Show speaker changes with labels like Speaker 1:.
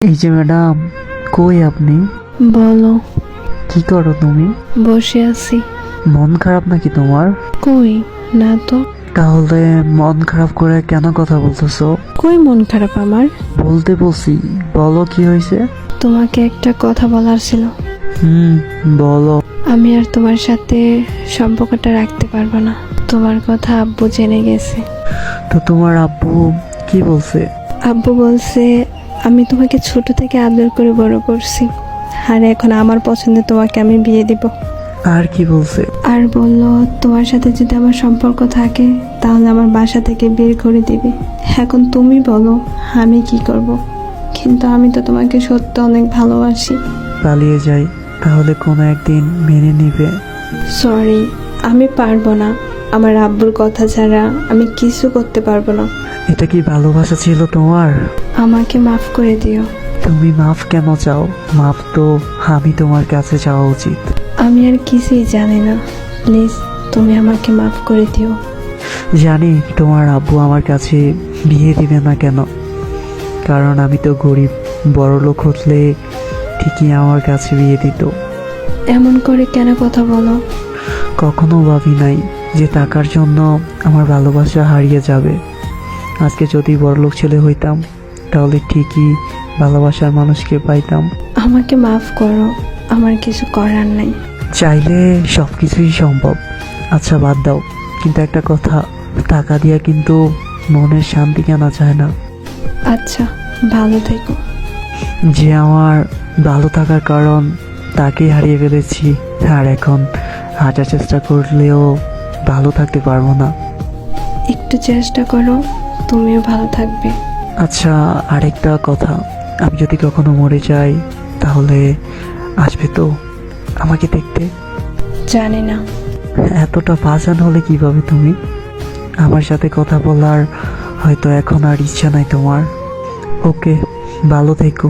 Speaker 1: এই যে ম্যাডাম, কই আপনি?
Speaker 2: বলো।
Speaker 1: কি করো তুমি?
Speaker 2: বসে আছি।
Speaker 1: মন খারাপ নাকি তোমার?
Speaker 2: কই না তো।
Speaker 1: তাহলে মন খারাপ করে কেন কথা বলতেছো?
Speaker 2: কই মন খারাপ আমার?
Speaker 1: বলতে বলছি, বলো কি হয়েছে?
Speaker 2: তোমাকে একটা কথা বলার ছিল।
Speaker 1: হুম, বলো।
Speaker 2: আমি আর তোমার সাথে সম্পর্কটা রাখতে পারবো না। তোমার কথা আব্বু জেনে গেছে।
Speaker 1: তো তোমার আব্বু কি বলছে?
Speaker 2: আব্বু বলছে আমি তোমাকে ছোট থেকে আদর করে বড় করছি, আর এখন আমার পছন্দে তোমাকে আমি বিয়ে দিব।
Speaker 1: আর কি বলছে?
Speaker 2: আর বলল তোমার সাথে যদি আমার সম্পর্ক থাকে তাহলে আমার বাসা থেকে বের করে দিবে। এখন তুমি বলো আমি কি করব? কিন্তু আমি তো তোমাকে সত্যি অনেক ভালোবাসি।
Speaker 1: পালিয়ে যাই, তাহলে কোনো একদিন মেনে নিবে?
Speaker 2: সরি, আমি পারবো না। আমার আব্বুর কথা ছাড়া আমি কিছু করতে পারবো না।
Speaker 1: এটা কি ভালোবাসা ছিল তোমার?
Speaker 2: আমাকে মাফ করে দিও।
Speaker 1: তুমি মাফ কেন চাও? মাফ তো আমি তোমার কাছে চাওয়া উচিত।
Speaker 2: আমি আর কিছুই জানি না, প্লিজ তুমি আমাকে মাফ করে দিও।
Speaker 1: জানি তোমার আব্বু আমার কাছে বিয়ে দিবে না কেন, কারণ আমি তো গরিব। বড়লোক হলে ঠিকই আমার কাছে বিয়ে দিত।
Speaker 2: এমন করে কেন কথা বলো?
Speaker 1: কখনো ভাবি নাই যে টাকার জন্য আমার ভালোবাসা হারিয়ে যাবে। আজকে যদি বড়লোক ছেলে হইতাম তাহলে ঠিকই ভালোবাসার মানুষকে পাইতাম।
Speaker 2: আমাকে মাফ করো, আমার কিছু করার নাই।
Speaker 1: চাইলে সব কিছুই সম্ভব। আচ্ছা বাদ দাও, কিন্তু একটা কথা, টাকা দিয়া কিন্তু মনের শান্তি কেনা যায় না।
Speaker 2: আচ্ছা, ভালো থেকো।
Speaker 1: যে আমার ভালো থাকার কারণ, তাকেই হারিয়ে ফেলেছি। আর এখন হাজার চেষ্টা করলেও ভালো থাকতে পারবো না।
Speaker 2: একটু চেষ্টা করো, তুমিও ভালো থাকবে।
Speaker 1: আচ্ছা, আরেকটা কথা, আমি যদি কখনো মরে যাই তাহলে আসবে তো আমাকে দেখতে?
Speaker 2: জানি না।
Speaker 1: এতটা পাষাণ হলে কিভাবে তুমি? আমার সাথে কথা বলার হয়তো এখন আর ইচ্ছা নাই তোমার। ওকে, ভালো থেকো।